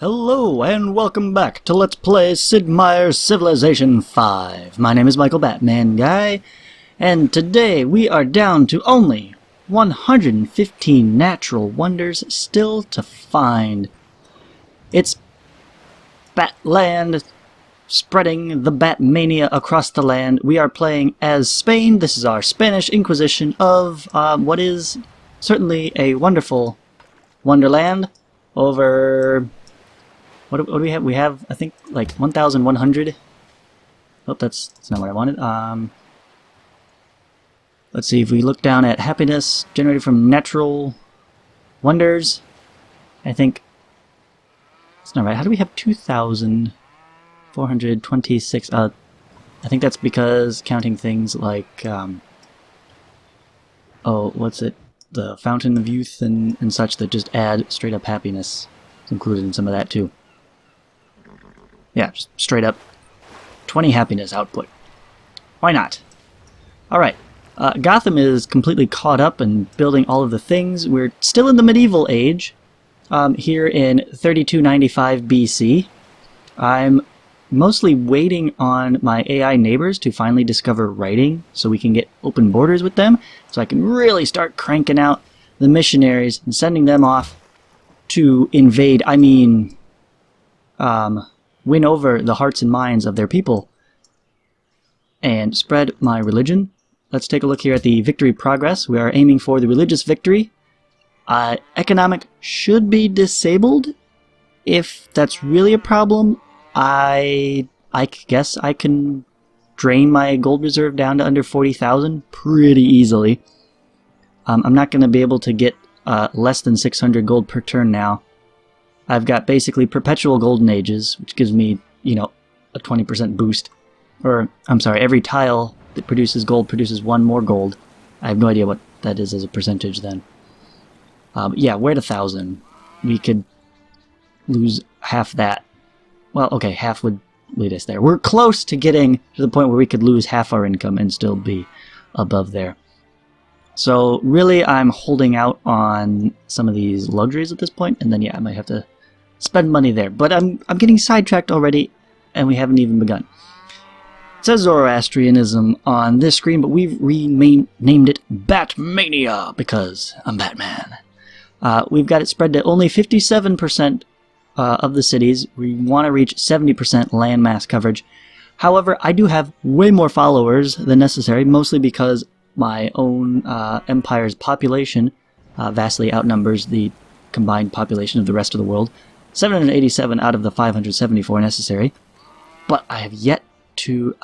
Hello and welcome back to Let's Play Sid Meier's Civilization 5. My name is Michael Batman Guy, and today we are down to only 115 natural wonders still to find. It's Batland, spreading the Batmania across the land. We are playing as Spain. This is our Spanish Inquisition of what is certainly a wonderful wonderland over... What do we have? We have, I think, like 1,100. Oh, that's not what I wanted. Let's see, if we look down at happiness generated from natural wonders, I think it's not right. How do we have 2,426? I think that's because counting things like, oh, what's it? The Fountain of Youth and such that just add straight up happiness. It's included in some of that too. Yeah, just straight up 20 happiness output. Why not? Alright, Gotham is completely caught up and building all of the things. We're still in the medieval age, here in 3295 BC. I'm mostly waiting on my AI neighbors to finally discover writing so we can get open borders with them, so I can really start cranking out the missionaries and sending them off to invade, win over the hearts and minds of their people and spread my religion. Let's take a look here at the victory progress. We are aiming for the religious victory. Economic should be disabled. If that's really a problem, I guess I can drain my gold reserve down to under 40,000 pretty easily. I'm not going to be able to get less than 600 gold per turn now. I've got basically perpetual golden ages, which gives me, you know, a 20% boost. Or, I'm sorry, every tile that produces gold produces one more gold. I have no idea what that is as a percentage then. Yeah, we're at 1,000. We could lose half that. Well, okay, half would lead us there. We're close to getting to the point where we could lose half our income and still be above there. So, really, I'm holding out on some of these luxuries at this point, and then, yeah, I might have to spend money there. But I'm getting sidetracked already, and we haven't even begun. It says Zoroastrianism on this screen, but we've named it Batmania, because I'm Batman. We've got it spread to only 57% of the cities. We want to reach 70% landmass coverage. However, I do have way more followers than necessary, mostly because my own empire's population vastly outnumbers the combined population of the rest of the world. 787 out of the 574 necessary. But I have yet to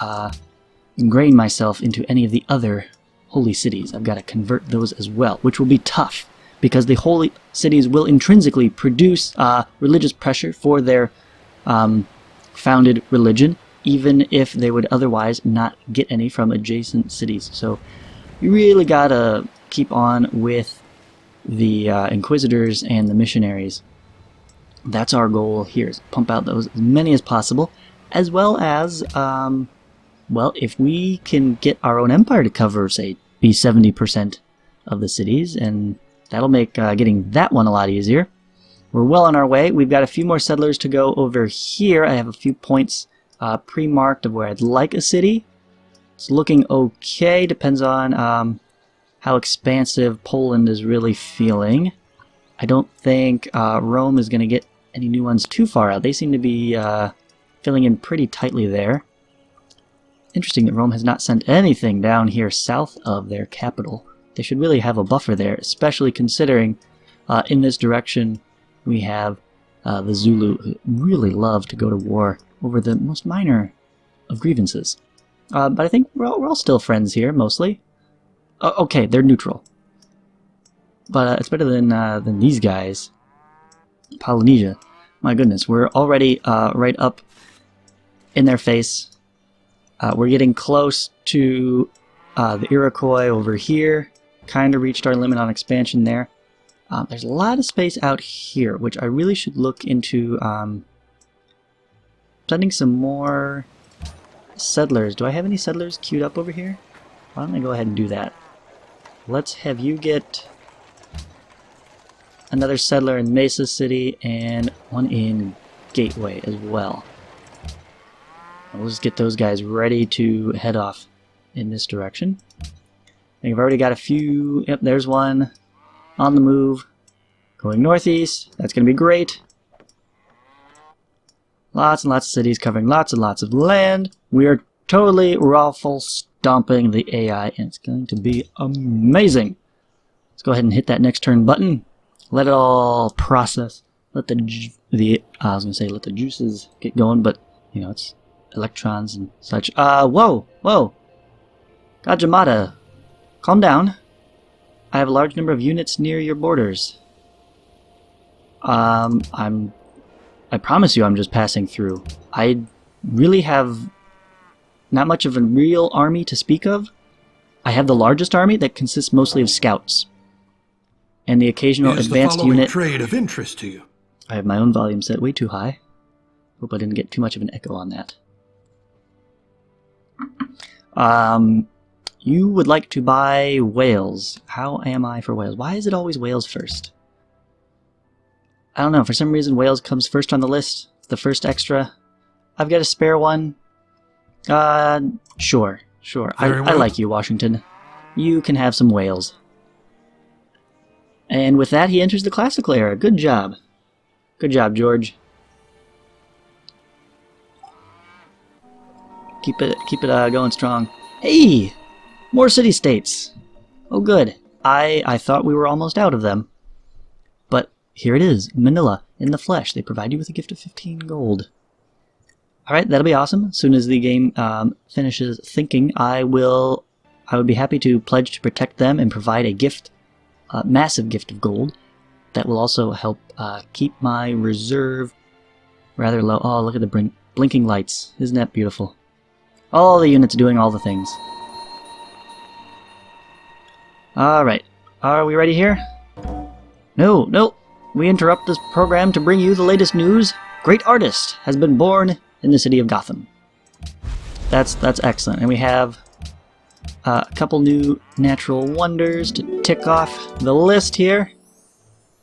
ingrain myself into any of the other holy cities. I've got to convert those as well, which will be tough, because the holy cities will intrinsically produce religious pressure for their founded religion, even if they would otherwise not get any from adjacent cities. So you really gotta keep on with the Inquisitors and the missionaries. That's our goal here, is pump out those as many as possible, as well as, well, if we can get our own empire to cover, say, be 70% of the cities, and that'll make getting that one a lot easier. We're well on our way. We've got a few more settlers to go over here. I have a few points pre-marked of where I'd like a city. It's looking okay, depends on how expansive Poland is really feeling. I don't think Rome is going to get any new ones too far out. They seem to be filling in pretty tightly there. Interesting that Rome has not sent anything down here south of their capital. They should really have a buffer there, especially considering in this direction we have the Zulu, who really love to go to war over the most minor of grievances. But I think we're all still friends here, mostly. Okay, they're neutral. But it's better than these guys. Polynesia. My goodness, we're already right up in their face. We're getting close to the Iroquois over here. Kind of reached our limit on expansion there. There's a lot of space out here, which I really should look into sending some more settlers. Do I have any settlers queued up over here? Why don't I go ahead and do that? Let's have you get another settler in Mesa City and one in gateway as well. We'll just get those guys ready to head off in this direction. I think I've already got a few. Yep, there's one on the move. Going northeast. That's going to be great. Lots and lots of cities covering lots and lots of land. We are totally raffle stomping the AI, and it's going to be amazing. Let's go ahead and hit that next turn button. Let it all process. Let the I was going to say let the juices get going, but you know, it's electrons and such. Whoa! Gajamata, calm down. I have a large number of units near your borders. I promise you I'm just passing through. I really have not much of a real army to speak of. I have the largest army that consists mostly of scouts. And the occasional advanced unit. Trade of interest to you? I have my own volume set way too high. Hope I didn't get too much of an echo on that. You would like to buy whales. How am I for whales? Why is it always whales first? I don't know, for some reason whales comes first on the list. It's the first extra. I've got a spare one. Sure. I like you, Washington. You can have some whales. And with that, he enters the classical era. Good job. Good job, George. Keep it going strong. Hey! More city-states. Oh, good. I thought we were almost out of them. But here it is, Manila, in the flesh. They provide you with a gift of 15 gold. Alright, that'll be awesome. As soon as the game finishes thinking, I would be happy to pledge to protect them and provide a gift, a massive gift of gold. That will also help keep my reserve rather low. Oh, look at the blinking lights. Isn't that beautiful? All the units doing all the things. Alright, are we ready here? No. We interrupt this program to bring you the latest news. Great artist has been born in the city of Gotham. That's excellent. And we have a couple new natural wonders to tick off the list here.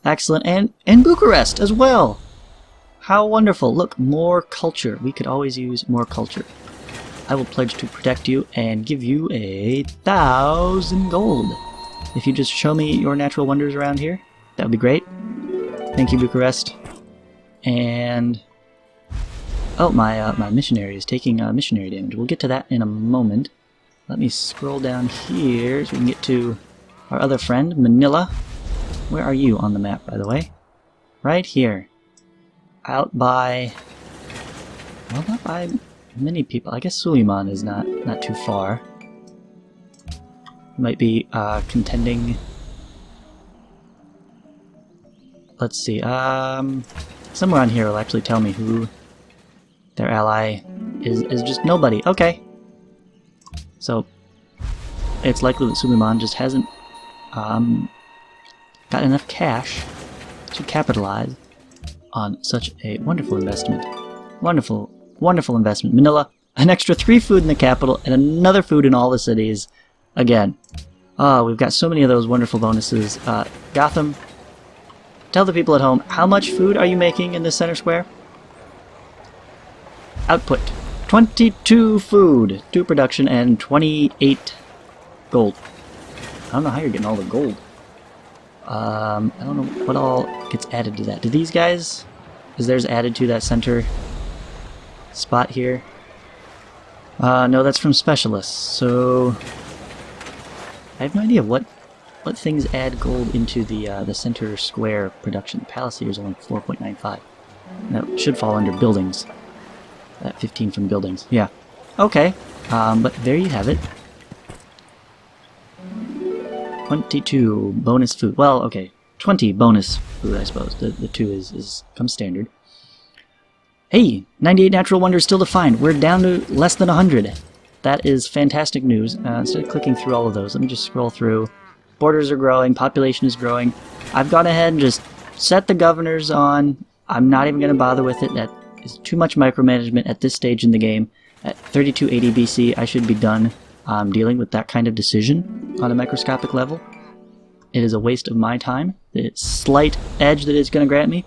Excellent. And Bucharest as well. How wonderful. Look, more culture. We could always use more culture. I will pledge to protect you and give you 1,000 gold. If you just show me your natural wonders around here, that would be great. Thank you, Bucharest. And oh, my missionary is taking missionary damage. We'll get to that in a moment. Let me scroll down here so we can get to our other friend, Manila. Where are you on the map, by the way? Right here. Out by... well, not by many people. I guess Suleiman is not too far. Might be contending... let's see, somewhere on here will actually tell me who their ally is just nobody. Okay. So, it's likely that Suleiman just hasn't got enough cash to capitalize on such a wonderful investment. Wonderful investment. Manila, an extra 3 food in the capital and another food in all the cities. Again. We've got so many of those wonderful bonuses. Gotham, tell the people at home, how much food are you making in the center square? Output. 22 food, 2 production, and 28 gold. I don't know how you're getting all the gold. I don't know what all gets added to that. Do these guys, is theirs added to that center spot here? No, that's from specialists, so I have no idea what things add gold into the center square production. Palace here is only 4.95. That should fall under buildings. That 15 from buildings. Yeah. Okay. But there you have it. 22 bonus food. Well, okay. 20 bonus food, I suppose. The 2 comes standard. Hey! 98 natural wonders still to find. We're down to less than 100. That is fantastic news. Instead of clicking through all of those, let me just scroll through. Borders are growing. Population is growing. I've gone ahead and just set the governors on. I'm not even going to bother with it. That is too much micromanagement at this stage in the game. At 3280 BC, I should be done dealing with that kind of decision on a microscopic level. It is a waste of my time. The slight edge that it's going to grant me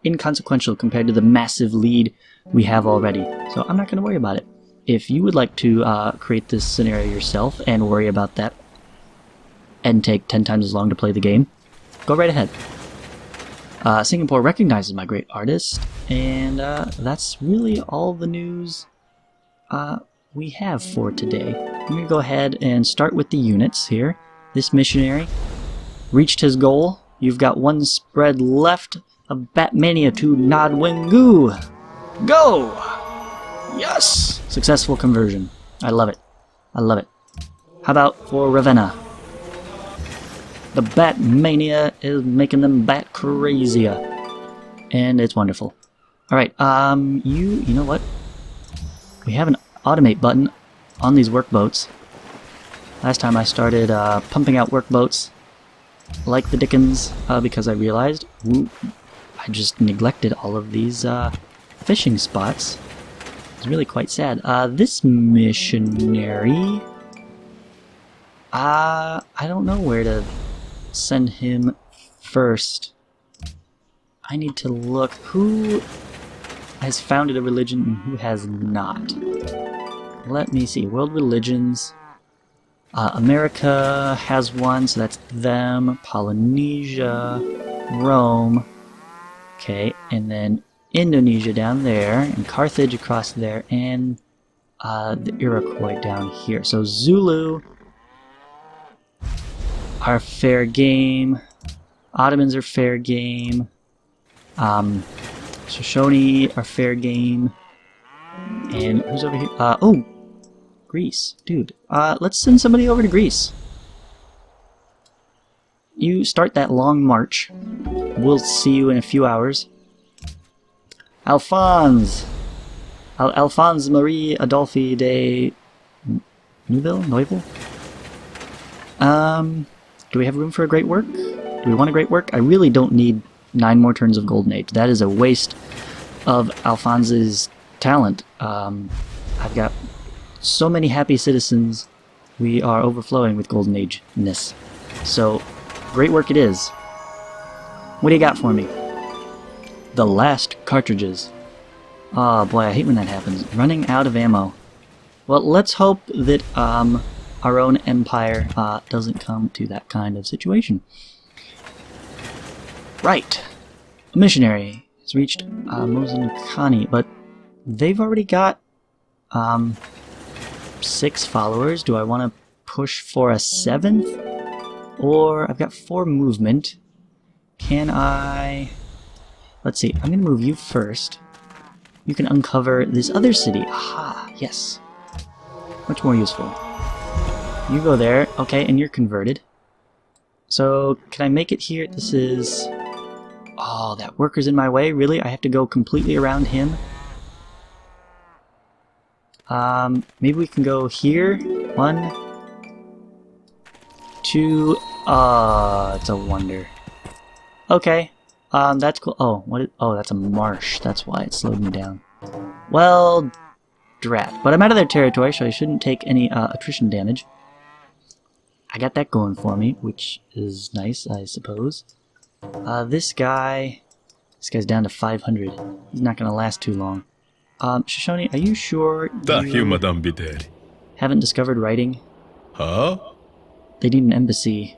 inconsequential compared to the massive lead we have already. So I'm not going to worry about it. If you would like to create this scenario yourself and worry about that and take 10 times as long to play the game, go right ahead. Singapore recognizes my great artist, and that's really all the news we have for today. I'm going to go ahead and start with the units here. This missionary reached his goal. You've got one spread left of Batmania to Nodwengu. Go! Yes! Successful conversion. I love it. I love it. How about for Ravenna? The Batmania is making them bat crazier. And it's wonderful. Alright, you know what? We have an automate button on these workboats. Last time I started pumping out workboats like the dickens because I realized I just neglected all of these fishing spots. It's really quite sad. This missionary, I don't know where to send him first. I need to look who has founded a religion and who has not. Let me see. World religions. America has one, so that's them. Polynesia, Rome. Okay, and then Indonesia down there, and Carthage across there, and the Iroquois down here. So Zulu are fair game. Ottomans are fair game. Shoshone are fair game. And who's over here? Oh! Greece. Dude, let's send somebody over to Greece. You start that long march. We'll see you in a few hours. Alphonse Marie Adolphe de Neuville? Do we have room for a great work? Do we want a great work? I really don't need 9 more turns of Golden Age. That is a waste of Alphonse's talent. I've got so many happy citizens. We are overflowing with Golden Age-ness. So, great work it is. What do you got for me? The last cartridges. Oh boy, I hate when that happens. Running out of ammo. Well, let's hope that our own empire doesn't come to that kind of situation. Right. A missionary has reached Mozankani, but they've already got 6 followers. Do I want to push for a 7th? Or I've got 4 movement. Can I... Let's see, I'm going to move you first. You can uncover this other city. Aha, yes. Much more useful. You go there. Okay, and you're converted. So, can I make it here? This is... Oh, that worker's in my way? Really? I have to go completely around him? Maybe we can go here. 1, 2... it's a wonder. Okay. That's cool. Oh, oh, that's a marsh. That's why it slowed me down. Well, drat. But I'm out of their territory, so I shouldn't take any attrition damage. I got that going for me, which is nice, I suppose. This guy's down to 500. He's not going to last too long. Shoshone, are you sure you haven't discovered writing? Huh? They need an embassy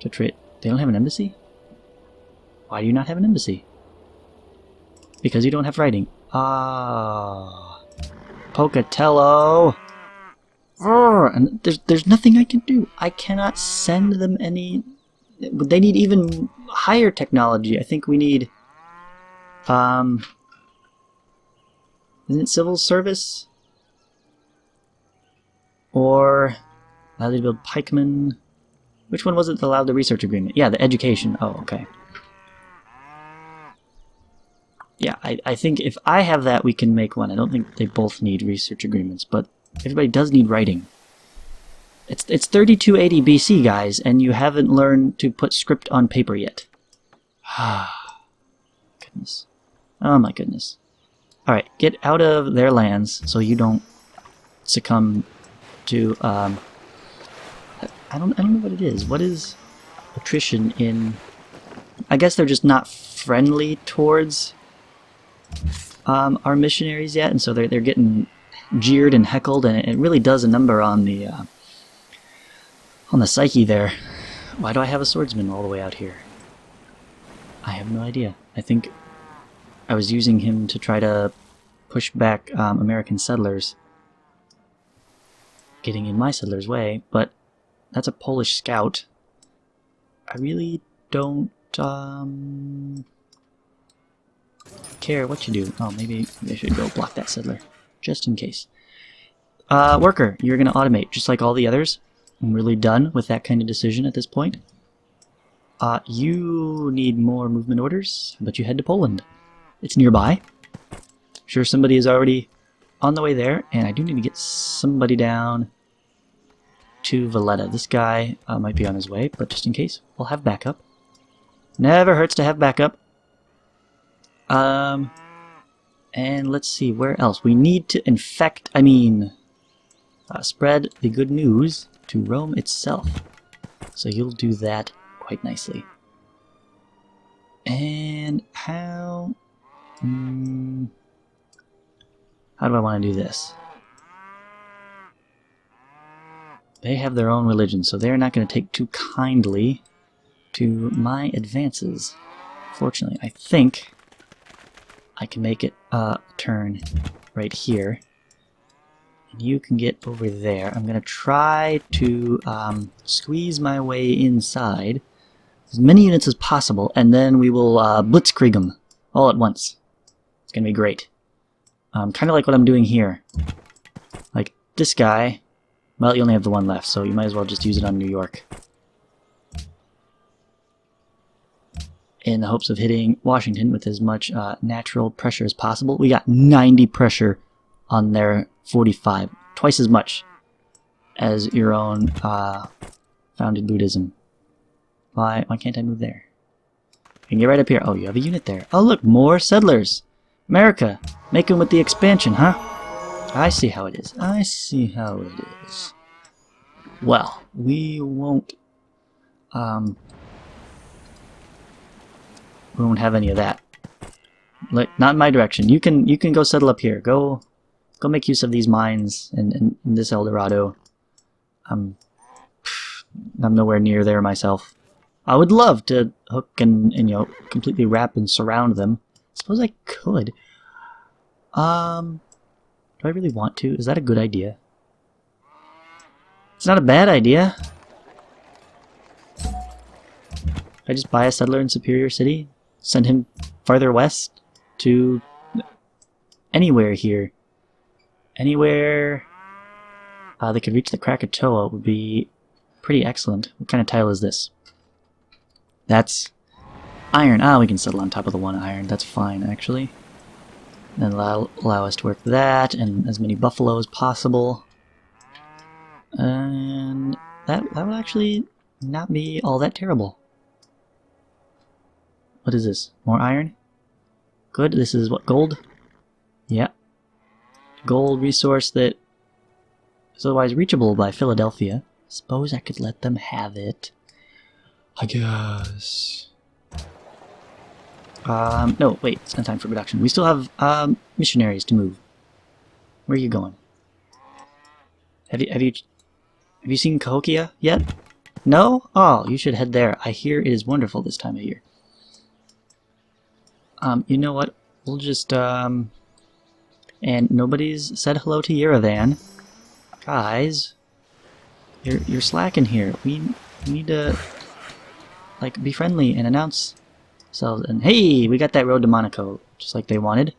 to trade. They don't have an embassy? Why do you not have an embassy? Because you don't have writing. Ah, Pocatello. And there's nothing I can do. I cannot send them any. They need even higher technology. I think we need. Isn't it civil service? Or allowed to build pikemen. Which one was it that allowed the research agreement? Yeah, the education. Oh, okay. Yeah, I think if I have that, we can make one. I don't think they both need research agreements, but everybody does need writing. It's 3280 BC, guys, and you haven't learned to put script on paper yet. Goodness. Oh my goodness. Alright, get out of their lands so you don't succumb to, I don't know what it is. What is attrition in I guess they're just not friendly towards our missionaries yet, and so they're getting jeered and heckled, and it really does a number on the psyche there. Why do I have a swordsman all the way out here? I have no idea. I think I was using him to try to push back American settlers getting in my settlers' way, but that's a Polish scout. I really don't care what you do. Oh, maybe I should go block that settler, just in case. Worker, you're going to automate, just like all the others. I'm really done with that kind of decision at this point. You need more movement orders, but you head to Poland. It's nearby. Sure, somebody is already on the way there, and I do need to get somebody down to Valletta. This guy might be on his way, but just in case, we'll have backup. Never hurts to have backup. And let's see, where else? We need to spread the good news to Rome itself. So you'll do that quite nicely. And how do I want to do this? They have their own religion, so they're not going to take too kindly to my advances. Fortunately, I think I can make it turn right here. And you can get over there. I'm going to try to squeeze my way inside as many units as possible, and then we will blitzkrieg them all at once. It's going to be great. Kind of like what I'm doing here. Like this guy, well, you only have the one left, so you might as well just use it on New York. In the hopes of hitting Washington with as much natural pressure as possible. We got 90 pressure on their 45, twice as much as your own founded Buddhism. Why can't I move there? I can get right up here. Oh, you have a unit there. Oh, look, more settlers. America, make them with the expansion, huh? I see how it is. I see how it is. Well, we won't have any of that. Like, not in my direction. You can go settle up here. Go make use of these mines and this El Dorado. I'm nowhere near there myself. I would love to hook and completely wrap and surround them. Suppose I could. Do I really want to? Is that a good idea? It's not a bad idea. I just buy a settler in Superior City, send him farther west to anywhere here. Anywhere they could reach the Krakatoa would be pretty excellent. What kind of tile is this? That's iron. Ah, we can settle on top of the one iron. That's fine, actually. And allow us to work that, and as many buffalo as possible. And that would actually not be all that terrible. What is this? More iron? Good. This is what, gold? Yeah. Gold resource that is otherwise reachable by Philadelphia. Suppose I could let them have it. I guess. No, wait, it's not time for production. We still have missionaries to move. Where are you going? Have you seen Cahokia yet? No? Oh, you should head there. I hear it is wonderful this time of year. You know what? We'll just and nobody's said hello to Yerevan. Guys, you're slacking here. We need to be friendly and announce ourselves. And hey, we got that road to Monaco, just like they wanted.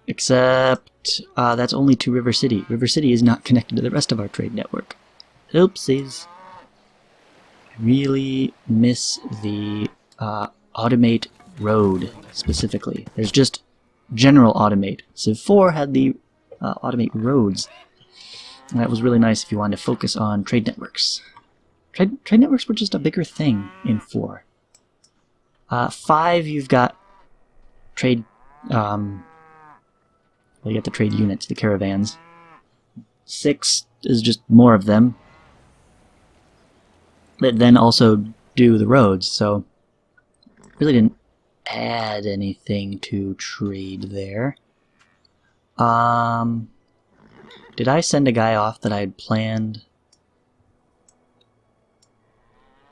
Except that's only to River City. River City is not connected to the rest of our trade network. Oopsies. I really miss the automate road specifically. There's just general automate. Civ 4 had the automate roads. And that was really nice if you wanted to focus on trade networks. Trade networks were just a bigger thing in 4. 5, you've got trade. Well, you got the trade units, the caravans. 6 is just more of them that then also do the roads. So really didn't add anything to trade there. Did I send a guy off that I had planned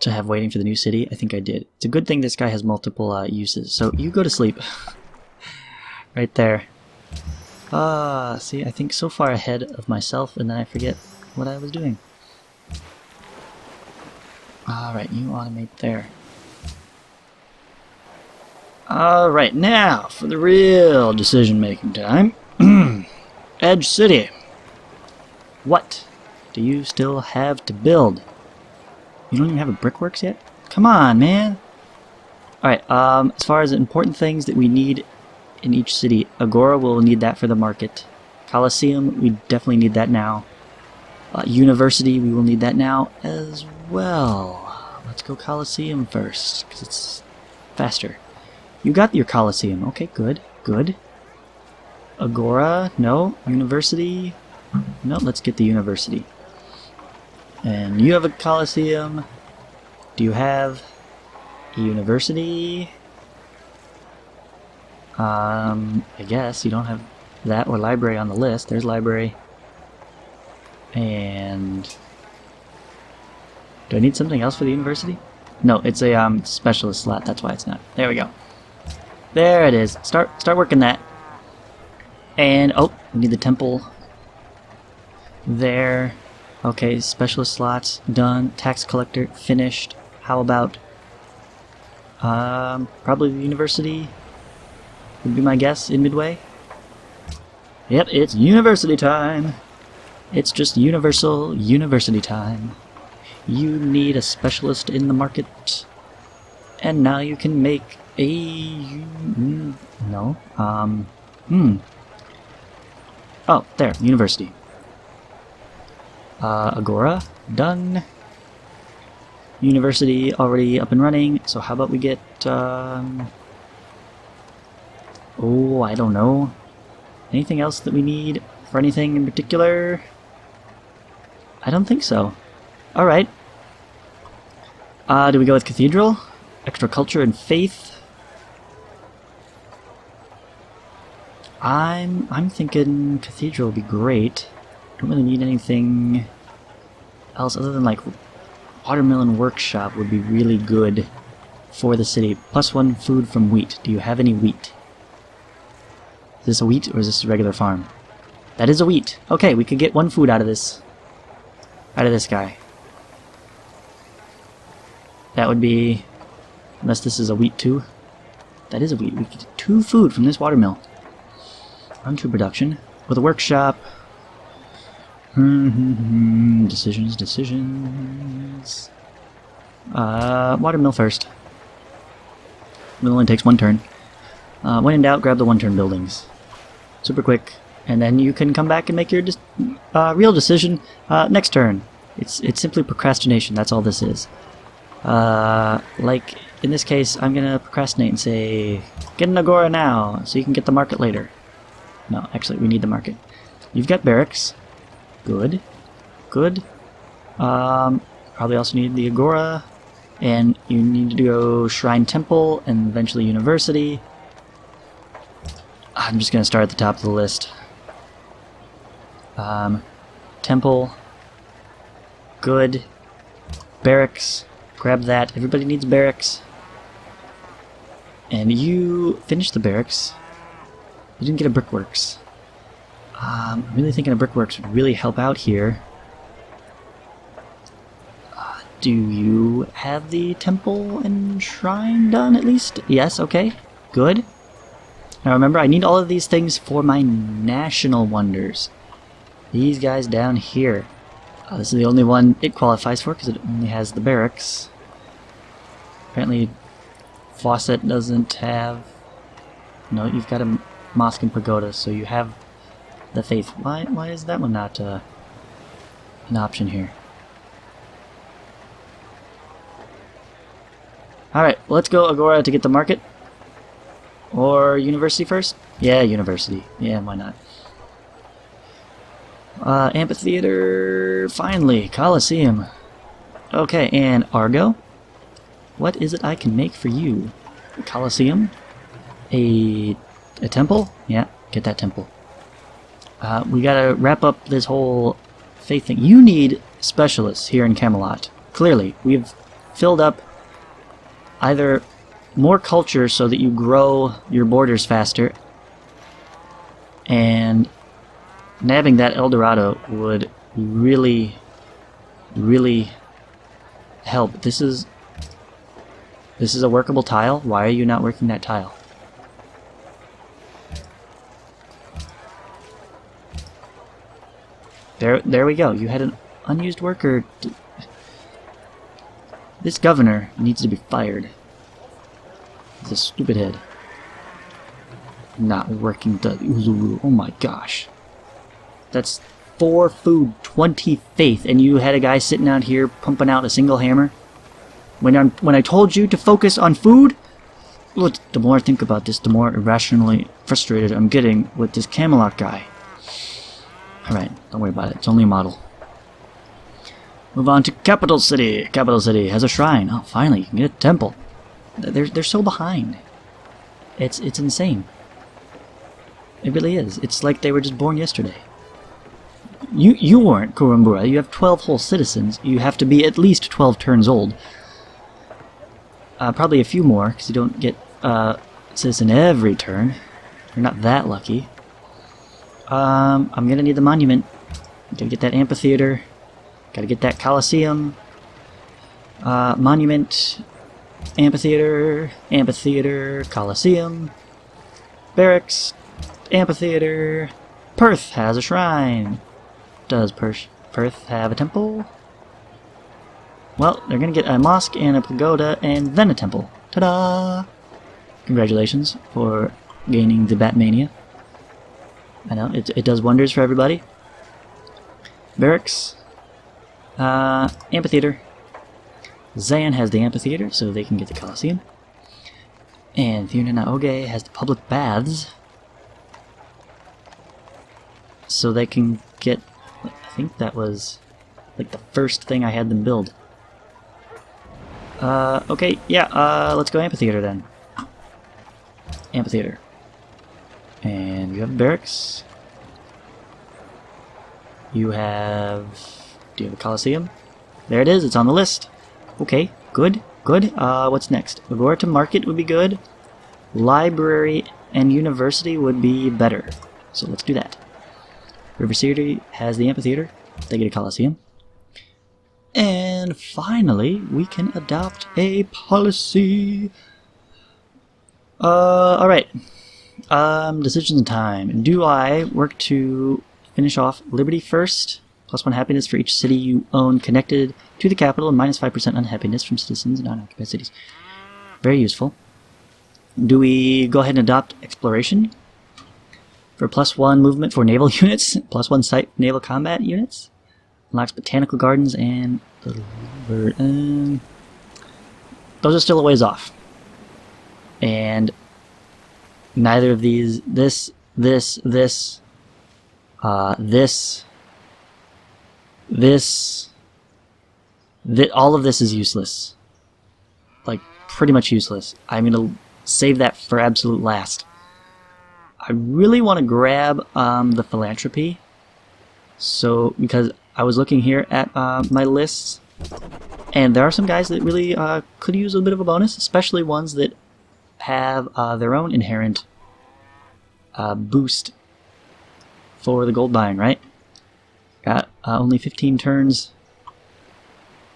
to have waiting for the new city? I think I did. It's a good thing this guy has multiple uses. So you go to sleep. Right there. See, I think so far ahead of myself, and then I forget what I was doing. Alright, you automate there. Alright, now for the real decision-making time. Edge City. What do you still have to build? You don't even have a brickworks yet? Come on, man! Alright, as far as important things that we need in each city, Agora will need that for the market. Colosseum, we definitely need that now. University, we will need that now as well. Let's go Colosseum first, because it's faster. You got your Colosseum. Okay, good, good. Agora, no. University, no, let's get the University. And you have a Colosseum. Do you have a University? I guess you don't have that or library on the list. There's library. And do I need something else for the university? No, it's a specialist slot. That's why it's not. There we go. There it is. Start working that. And oh, we need the temple. There. Okay, specialist slots done. Tax collector finished. How about probably the university would be my guess in midway. Yep, it's university time. It's just universal university time. You need a specialist in the market, and now you can make a no. Oh, there, university. Agora done. University already up and running. So how about we get oh, I don't know. Anything else that we need for anything in particular? I don't think so. Alright. Do we go with Cathedral? Extra culture and faith? I'm thinking Cathedral would be great. Don't really need anything else other than like Watermelon Workshop would be really good for the city. +1 food from wheat. Do you have any wheat? Is this a wheat or is this a regular farm? That is a wheat. Okay, we could get 1 food out of this. Out of this guy. That would be... unless this is a wheat too. That is a wheat. We could get 2 food from this watermill. Run to production. With a workshop. Decisions. Watermill first. It only takes 1 turn. When in doubt, grab the 1-turn buildings. Super quick. And then you can come back and make your real decision next turn. It's simply procrastination, that's all this is. Like, in this case, I'm gonna procrastinate and say, get an Agora now, so you can get the market later. No, actually, we need the market. You've got barracks. Good. Good. Probably also need the Agora. And you need to go Shrine Temple, and eventually University. I'm just gonna start at the top of the list. Temple. Good. Barracks. Grab that. Everybody needs barracks. And you finish the barracks. You didn't get a brickworks. I'm really thinking a brickworks would really help out here. Do you have the temple and shrine done at least? Yes, okay. Good. Now remember, I need all of these things for my national wonders. These guys down here. This is the only one it qualifies for because it only has the barracks. Apparently, Fawcett doesn't have... No, you've got a mosque and pagoda, so you have the faith. Why is that one not an option here? Alright, let's go Agora to get the market. Or University first? Yeah, University. Yeah, why not? Amphitheater... Finally, Colosseum. Okay, and Argo? What is it I can make for you? Colosseum. A temple? Yeah, get that temple. We gotta wrap up this whole faith thing. You need specialists here in Camelot. Clearly, we've filled up either more culture so that you grow your borders faster, and nabbing that El Dorado would really, really help. This is a workable tile. Why are you not working that tile? There we go. You had an unused worker. This governor needs to be fired. He's a stupid head. Not working the Uluru. Oh my gosh. That's 4 food, 20 faith, and you had a guy sitting out here pumping out a single hammer? When I told you to focus on food? Look, the more I think about this, the more irrationally frustrated I'm getting with this Camelot guy. Alright, don't worry about it. It's only a model. Move on to Capital City. Capital City has a shrine. Oh, finally, you can get a temple. They're so behind. It's insane. It really is. It's like they were just born yesterday. You weren't, Kurumbura. You have 12 whole citizens. You have to be at least 12 turns old. Probably a few more, because you don't get citizen every turn. You're not that lucky. I'm gonna need the monument. Gotta get that amphitheater. Gotta get that Colosseum. Monument. Amphitheater. Amphitheater. Colosseum. Barracks. Amphitheater. Perth has a shrine. Does Perth have a temple? Well, they're gonna get a mosque and a pagoda and then a temple. Ta-da! Congratulations for gaining the Batmania. I know, it does wonders for everybody. Barracks. Amphitheater. Zayan has the amphitheater, so they can get the Colosseum. And Thirna Oge has the public baths. So they can get... I think that was like the first thing I had them build. Okay, yeah, let's go amphitheater then. Amphitheater. And you have barracks. You have... Do you have a Colosseum? There it is, it's on the list. Okay, good, good. What's next? Agora to Market would be good. Library and University would be better. So let's do that. River City has the amphitheater. They get a Colosseum. And finally, we can adopt a policy. Alright. Decision time. Do I work to finish off Liberty first? +1 happiness for each city you own connected to the capital, and -5% unhappiness from citizens in non-occupied cities. Very useful. Do we go ahead and adopt exploration? For +1 movement for naval units, +1 site naval combat units. Unlocks botanical gardens and... those are still a ways off. And neither of these... all of this is useless. Like, pretty much useless. I'm gonna save that for absolute last. I really want to grab the philanthropy. So, because I was looking here at my lists, and there are some guys that really could use a bit of a bonus, especially ones that have their own inherent boost for the gold buying, right? Got only 15 turns,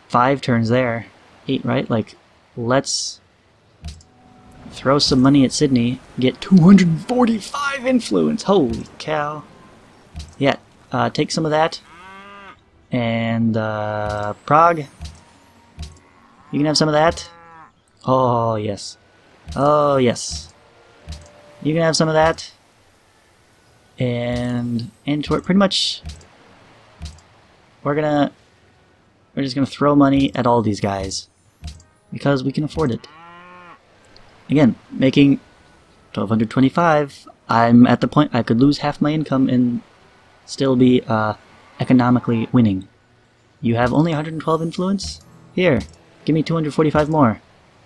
5 turns there, 8, right? Like, let's throw some money at Sydney, get 245 influence, holy cow. Yeah, take some of that, and Prague, you can have some of that. Oh yes, oh yes, you can have some of that, and Antwerp. Pretty much, we're just gonna throw money at all these guys because we can afford it. Again, making 1225, I'm at the point I could lose half my income and still be economically winning. You have only 112 influence? Here, give me 245 more.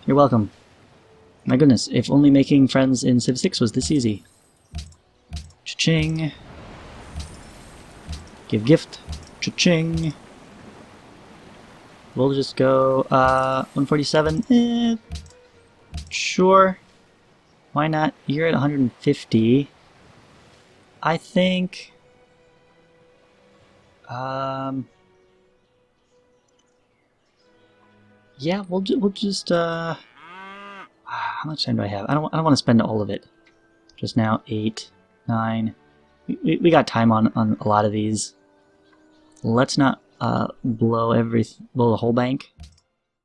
You're welcome. My goodness, if only making friends in Civ 6 was this easy. Cha-ching. Give gift. Cha-ching. We'll just go 147. Sure. Why not? You're at 150. I think... yeah, we'll just how much time do I have? I don't want to spend all of it. Just now 8, 9. We got time on a lot of these. Let's not blow the whole bank.